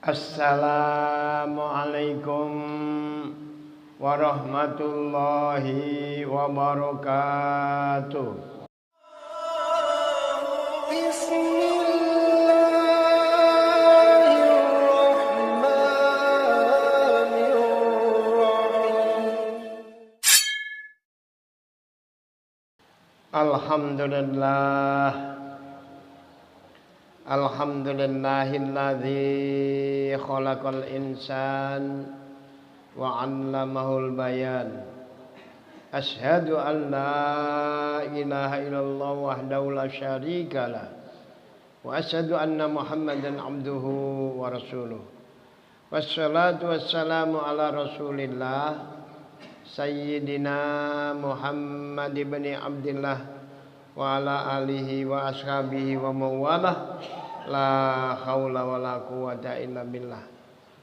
Assalamualaikum warahmatullahi wabarakatuh. Alhamdulillah. Alhamdulillahilladzi khalaqal insan wa 'allamahul bayan. Asyhadu an la ilaha illallah wahdahu la syarikalah wa asyhadu anna Muhammadan 'abduhu wa rasuluh. Wassalatu wassalamu ala Rasulillah Sayyidina Muhammad ibn Abdillah wa ala alihi wa ashabihi wa mawalah. La haula wa la quwata illa billah.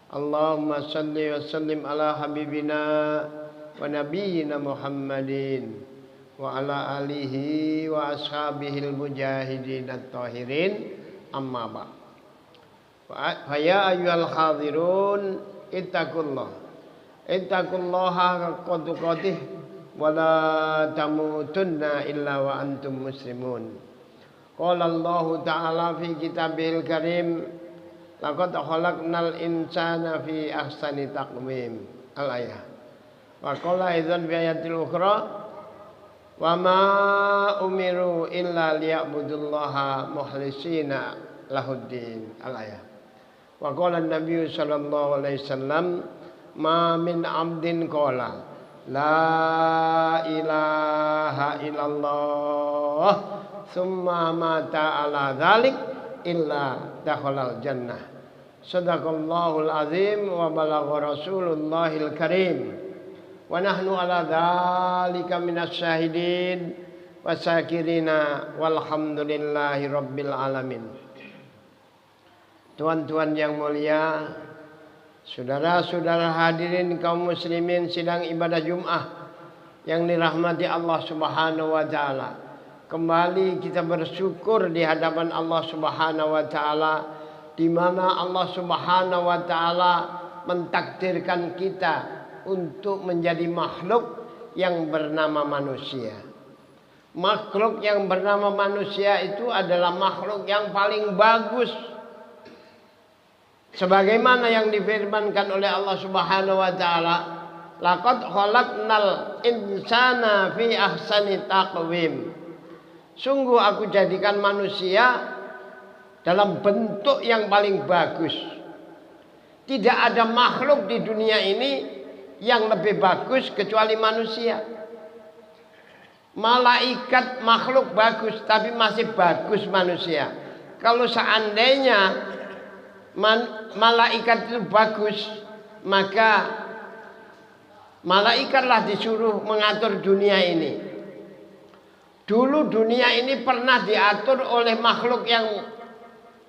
Allahumma salli wa sallim ala habibina wa nabiyyina Muhammadin wa ala alihi wa ashabihil mujahidin at-tahirin. Amma ba'. Fa ya ayyuhal hadirun ittaqullah. Ittaqullaha haqqa tuqatih wa la tamutunna illa wa antum muslimun. Qala Allah Ta'ala fi kitabihil karim laqad khalaqnal insana fi ahsani taqwim. Al-ayah. Wa qala aidan fi ayatil ukhra wa ma umiru illa liya'budullaha mukhlishina lahuddin. Al-ayah. Wa qala an-nabiy sallallahu alaihi wasallam ma min 'abdin qala la ilaha illallah summa mata ala dzalik illa dakhalal jannah. Shadaqallahul azim wa balagha rasulullahil karim wa nahnu ala dzalika minas syahidin wasyakirina walhamdulillahi rabbil alamin. Tuan-tuan yang mulia, saudara-saudara hadirin kaum muslimin sidang ibadah Jum'ah yang dirahmati Allah Subhanahu wa taala. Kembali kita bersyukur di hadapan Allah Subhanahu wa taala, di mana Allah Subhanahu wa taala mentakdirkan kita untuk menjadi makhluk yang bernama manusia. Makhluk yang bernama manusia itu adalah makhluk yang paling bagus. Sebagaimana yang difirmankan oleh Allah Subhanahu wa taala, laqad khalaqnal insana fi ahsani taqwim. Sungguh aku jadikan manusia dalam bentuk yang paling bagus. Tidak ada makhluk di dunia ini yang lebih bagus kecuali manusia. Malaikat makhluk bagus, tapi masih bagus manusia. Kalau seandainya malaikat itu bagus, maka malaikatlah disuruh mengatur dunia ini. Dulu dunia ini pernah diatur oleh makhluk yang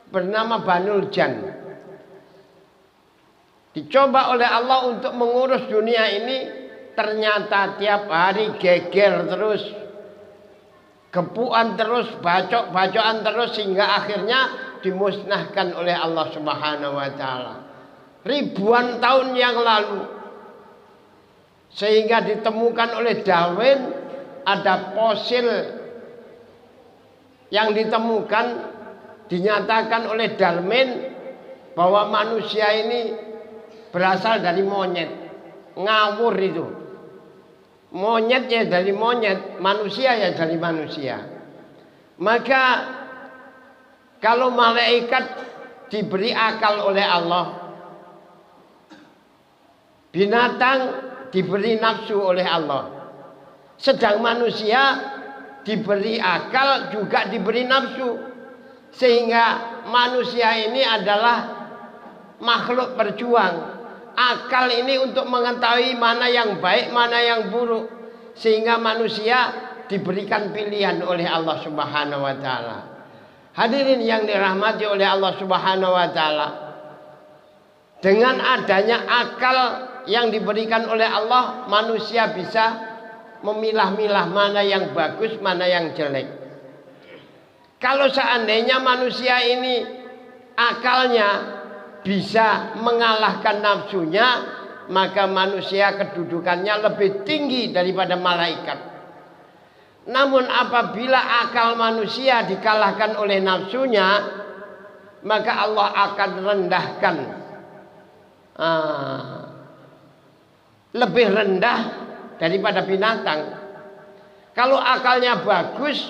bernama Banul Jan. Dicoba oleh Allah untuk mengurus dunia ini, ternyata tiap hari geger terus, gepuan terus, bacok-bacokan terus, sehingga akhirnya dimusnahkan oleh Allah Subhanahu wa taala ribuan tahun yang lalu. Sehingga ditemukan oleh Darwin, ada fosil yang ditemukan, dinyatakan oleh Darwin bahwa manusia ini berasal dari monyet. Ngawur itu. Monyet ya dari monyet, manusia ya dari manusia. Maka kalau malaikat diberi akal oleh Allah, binatang diberi nafsu oleh Allah, sedang manusia diberi akal juga diberi nafsu. Sehingga manusia ini adalah makhluk berjuang. Akal ini untuk mengetahui mana yang baik, mana yang buruk. Sehingga manusia diberikan pilihan oleh Allah Subhanahu wa taala. Hadirin yang dirahmati oleh Allah Subhanahu wa taala, dengan adanya akal yang diberikan oleh Allah, manusia bisa memilah-milah mana yang bagus, mana yang jelek. Kalau seandainya manusia ini akalnya bisa mengalahkan nafsunya, maka manusia kedudukannya lebih tinggi daripada malaikat. Namun apabila akal manusia dikalahkan oleh nafsunya, maka Allah akan rendahkan, lebih rendah daripada binatang. Kalau akalnya bagus,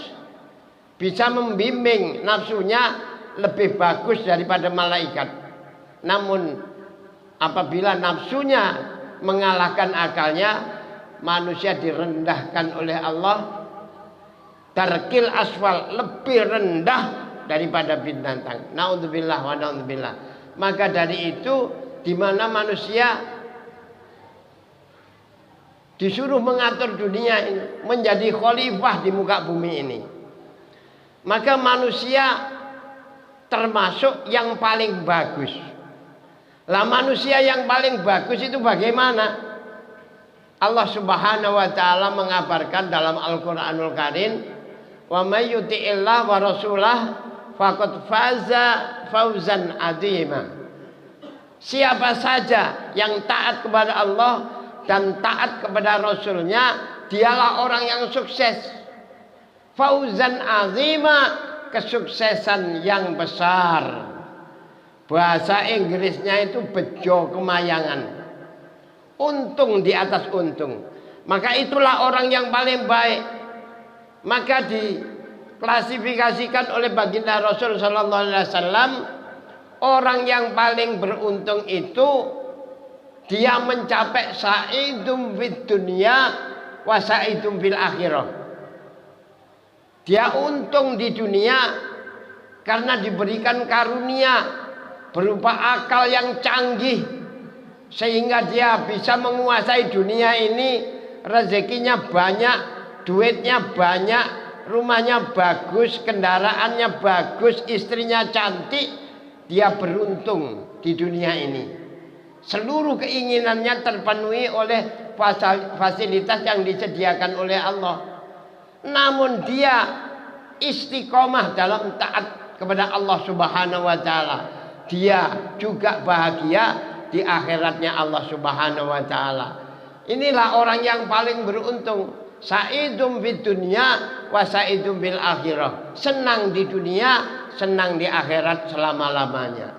bisa membimbing nafsunya lebih bagus daripada malaikat. Namun apabila nafsunya mengalahkan akalnya, manusia direndahkan oleh Allah, darkil asfal, lebih rendah daripada binatang. Naudzubillah wa naudzubillah. Maka dari itu, di mana manusia disuruh mengatur dunia ini, menjadi khalifah di muka bumi ini, maka manusia termasuk yang paling bagus. Lah manusia yang paling bagus itu bagaimana? Allah Subhanahu wa taala mengabarkan dalam Al-Qur'anul Karim, "Wa may yuti'illah wa rasulah faqad faza fauzan 'azima." Siapa saja yang taat kepada Allah dan taat kepada Rasulnya, dialah orang yang sukses. Fauzan azima, kesuksesan yang besar. Bahasa Inggrisnya itu bejo kemayangan, untung di atas untung. Maka itulah orang yang paling baik. Maka diklasifikasikan oleh baginda Rasul sallallahu alaihi wasallam, orang yang paling beruntung itu dia mencapai sa'idum fid dunya wa sa'idum fil akhirah. Dia untung di dunia karena diberikan karunia berupa akal yang canggih, sehingga dia bisa menguasai dunia ini. Rezekinya banyak, duitnya banyak, rumahnya bagus, kendaraannya bagus, istrinya cantik. Dia beruntung di dunia ini. Seluruh keinginannya terpenuhi oleh fasilitas yang disediakan oleh Allah. Namun dia istiqomah dalam taat kepada Allah Subhanahu wa taala. Dia juga bahagia di akhiratnya Allah Subhanahu wa taala. Inilah orang yang paling beruntung. Sa'idum fid dunya wa sa'idum bil akhirah. Senang di dunia, senang di akhirat selama-lamanya.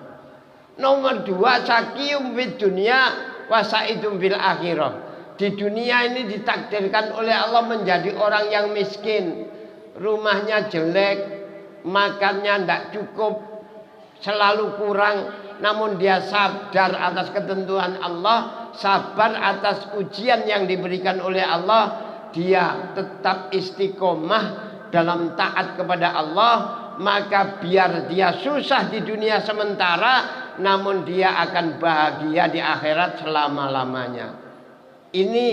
Nomor 2, sakiyum fid dunya wa sa'idum fil akhirah. Di dunia ini ditakdirkan oleh Allah menjadi orang yang miskin, rumahnya jelek, makannya tidak cukup, selalu kurang, namun dia sabar atas ketentuan Allah, sabar atas ujian yang diberikan oleh Allah. Dia tetap istiqomah dalam taat kepada Allah, maka biar dia susah di dunia sementara, namun dia akan bahagia di akhirat selama-lamanya. Ini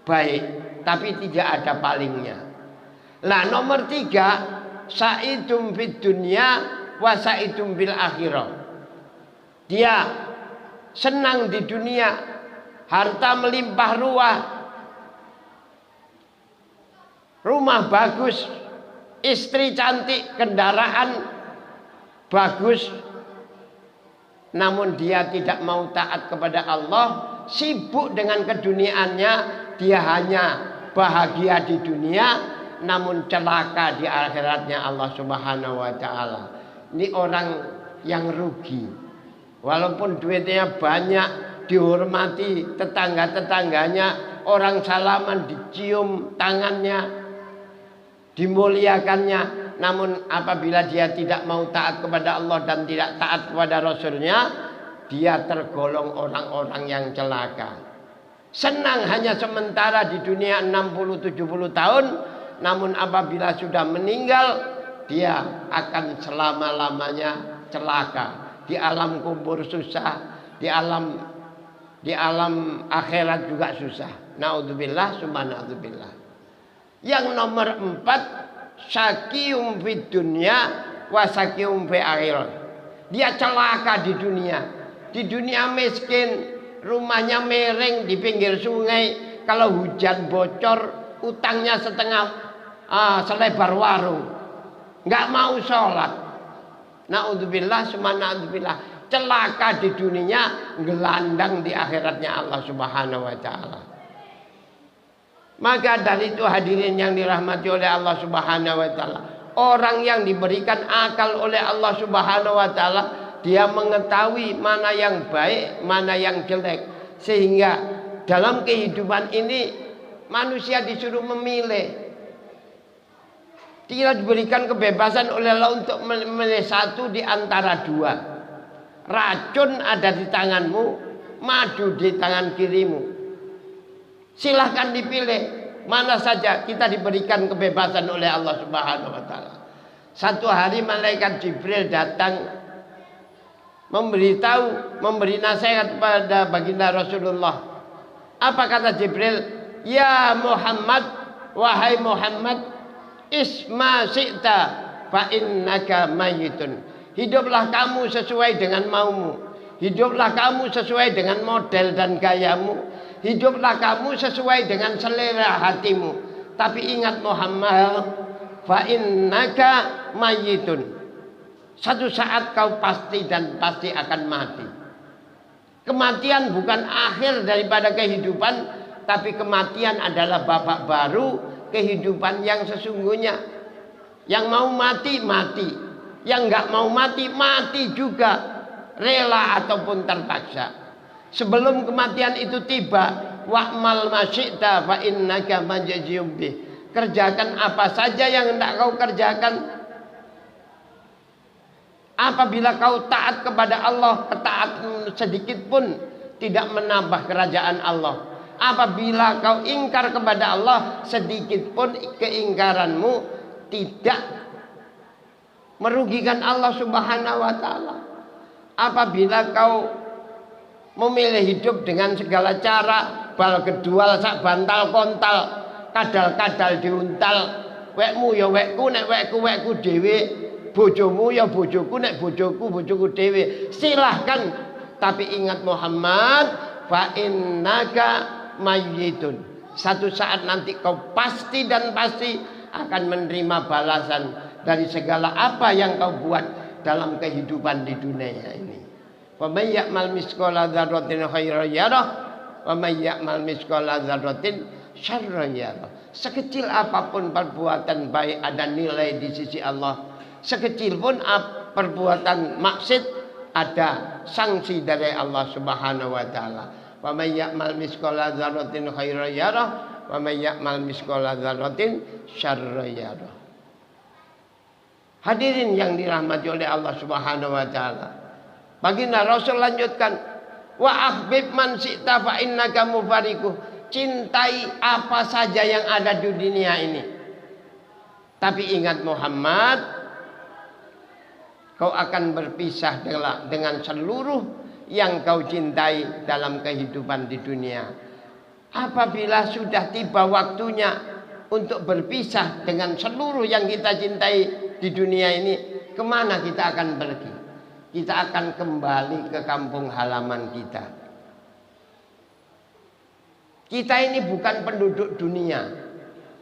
baik, tapi tidak ada palingnya. Nah, nomor 3, sa'idum fid dunya wa sa'idum bil akhirah. Dia senang di dunia, harta melimpah ruah, rumah bagus, istri cantik, kendaraan bagus, namun dia tidak mau taat kepada Allah, sibuk dengan keduniaannya. Dia hanya bahagia di dunia, namun celaka di akhiratnya Allah Subhanahu wa taala. Ini orang yang rugi. Walaupun duitnya banyak, dihormati tetangga-tetangganya, orang salaman dicium tangannya, dimuliakannya, namun apabila dia tidak mau taat kepada Allah dan tidak taat kepada Rasulnya, dia tergolong orang-orang yang celaka. Senang hanya sementara di dunia 60-70 tahun, namun apabila sudah meninggal, dia akan selama-lamanya celaka. Di alam kubur susah, di alam akhirat juga susah. Naudzubillah summa naudzubillah. Yang nomor 4, syaqiyum fid dunya wa syaqiyum fil akhirah. Dia celaka di dunia. Di dunia miskin, rumahnya miring di pinggir sungai, kalau hujan bocor, utangnya selebar warung, nggak mau sholat. Naudzubillah summa naudzubillah. celaka di dunia, gelandang di akhiratnya Allah Subhanahu wa taala. Maka dari itu hadirin yang dirahmati oleh Allah Subhanahu wa taala, orang yang diberikan akal oleh Allah Subhanahu wa taala, dia mengetahui mana yang baik, mana yang jelek, sehingga dalam kehidupan ini manusia disuruh memilih. Dia diberikan kebebasan oleh Allah untuk memilih satu di antara dua. Racun ada di tanganmu, madu di tangan kirimu. Silahkan dipilih mana saja. Kita diberikan kebebasan oleh Allah Subhanahu wa taala. Satu hari malaikat Jibril datang memberitahu, memberi nasihat kepada baginda Rasulullah. Apa kata Jibril? Ya Muhammad, wahai Muhammad, isma syi'ta fa innaka mayitun. Hiduplah kamu sesuai dengan maumu. Hiduplah kamu sesuai dengan model dan gayamu. Hiduplah kamu sesuai dengan selera hatimu. Tapi ingat Muhammad, fa innaka mayitun. Satu saat kau pasti dan pasti akan mati. Kematian bukan akhir daripada kehidupan, tapi kematian adalah babak baru kehidupan yang sesungguhnya. Yang mau mati, mati. Yang nggak mau mati, mati juga. Rela ataupun terpaksa. Sebelum kematian itu tiba, wa'mal masyi'ta fa innaka majziyum bih. Kerjakan apa saja yang hendak kau kerjakan. Apabila kau taat kepada Allah, ketaatan sedikit pun tidak menambah kerajaan Allah. Apabila kau ingkar kepada Allah, sedikit pun keingkaranmu tidak merugikan Allah Subhanahu wa taala. Apabila kau memilih hidup dengan segala cara, bal kedual sak bantal kontal, kadal-kadal diuntal, wekmu ya wekku, nek wekku dhewe, bojomu ya bojoku, nek bojoku dhewe. Silahkan, tapi ingat Muhammad, fa innaka mayyitun. Satu saat nanti kau pasti dan pasti akan menerima balasan dari segala apa yang kau buat dalam kehidupan di dunia ini. Wa may ya'mal misqala dzarratin khairan yarah wa may ya'mal misqala dzarratin syarran yarah. Sekecil apapun perbuatan baik ada nilai di sisi Allah. Sekecil pun perbuatan maksiat ada sanksi dari Allah Subhanahu wa taala. Wa may ya'mal misqala dzarratin khairan yarah wa may ya'mal misqala dzarratin syarran yarah. Hadirin yang dirahmati oleh Allah Subhanahu wa taala. Baginda Rasul lanjutkan, wa ahbib man syi'ta fa innaka mufariquh. Cintai apa saja yang ada di dunia ini. Tapi ingat Muhammad, kau akan berpisah dengan seluruh yang kau cintai dalam kehidupan di dunia. Apabila sudah tiba waktunya untuk berpisah dengan seluruh yang kita cintai di dunia ini, kemana kita akan pergi? Kita akan kembali ke kampung halaman kita. Kita ini bukan penduduk dunia.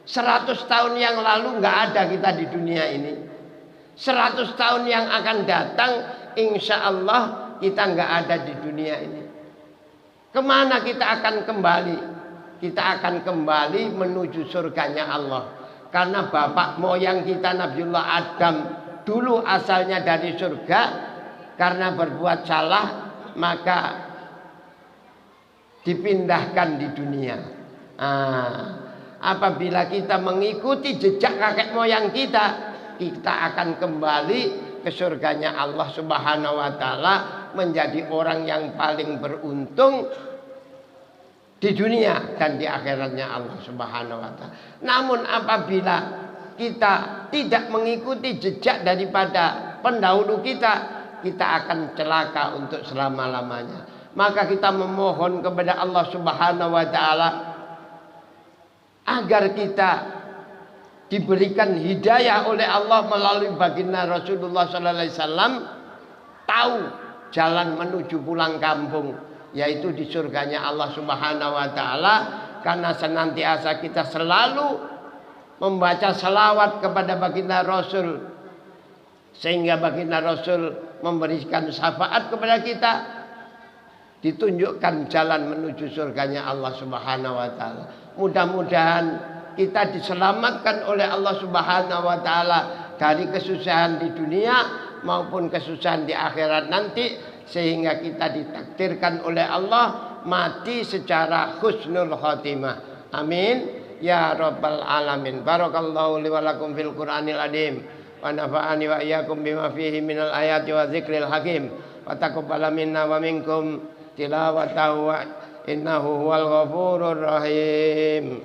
100 tahun yang lalu nggak ada kita di dunia ini. 100 tahun yang akan datang, insya Allah kita nggak ada di dunia ini. Kemana kita akan kembali? Kita akan kembali menuju surganya Allah. Karena bapak moyang kita Nabiullah Adam dulu asalnya dari surga. Karena berbuat salah maka dipindahkan di dunia. Apabila kita mengikuti jejak kakek moyang kita, kita akan kembali ke surganya Allah Subhanahu wa taala, menjadi orang yang paling beruntung di dunia dan di akhiratnya Allah Subhanahu wa taala. Namun apabila kita tidak mengikuti jejak daripada pendahulu kita, kita akan celaka untuk selama-lamanya. Maka kita memohon kepada Allah Subhanahu wa taala agar kita diberikan hidayah oleh Allah melalui baginda Rasulullah sallallahu alaihi wasallam, tahu jalan menuju pulang kampung, yaitu di surganya Allah Subhanahu wa taala. Karena senantiasa kita selalu membaca selawat kepada baginda Rasul Sehingga baginda Rasul memberikan syafaat kepada kita, ditunjukkan jalan menuju surganya Allah Subhanahu wa taala. Mudah-mudahan kita diselamatkan oleh Allah Subhanahu wa taala dari kesusahan di dunia maupun kesusahan di akhirat nanti, sehingga kita ditakdirkan oleh Allah mati secara husnul khotimah. Amin ya rabbal alamin. Barakallahu li wa lakum fil Qur'anil azim wa nafa'ani wa iyyakum bima fihi minal ayati wa dzikril hakim wa taqabbala minna wa minkum tilawatahu innahu huwal ghafurur rahim.